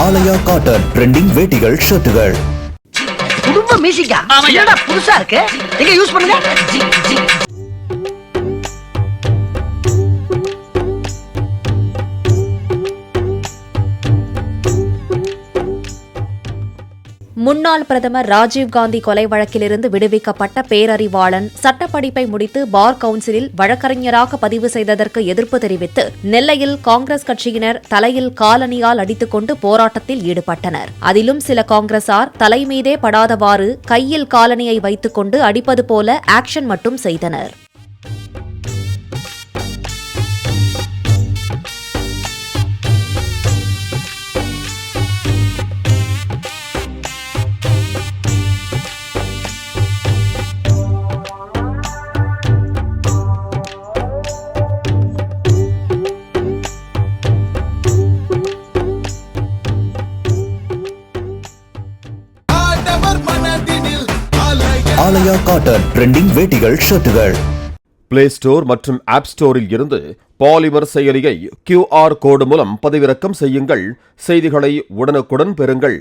ஆலயா cotton trending வேட்டிகள் ஷர்ட்டுகள். குடும்ப மியூசிக்கா என்னடா புதுசா இருக்கு, எங்க யூஸ் பண்ணுங்க. முன்னாள் பிரதமர் ராஜீவ்காந்தி கொலை வழக்கிலிருந்து விடுவிக்கப்பட்ட பேரறிவாளன் சட்டப்படிப்பை முடித்து பார் கவுன்சிலில் வழக்கறிஞராக பதிவு செய்ததற்கு எதிர்ப்பு தெரிவித்து நெல்லையில் காங்கிரஸ் கட்சியினர் தலையில் காலணியால் அடித்துக்கொண்டு போராட்டத்தில் ஈடுபட்டனர். அதிலும் சில காங்கிரசார் தலைமீதே படாதவாறு கையில் காலணியை வைத்துக் கொண்டு அடிப்பது போல ஆக்ஷன் மட்டும் செய்தனர். ஆலயா காட்டன் ட்ரெண்டிங் வேட்டிகள் ஷர்ட்டுகள். பிளே ஸ்டோர் மற்றும் ஆப் ஸ்டோரில் இருந்து பாலிமர் செயலியை QR கோடு மூலம் பதிவிறக்கம் செய்யுங்கள். செய்திகளை உடனுக்குடன் பெறுங்கள்.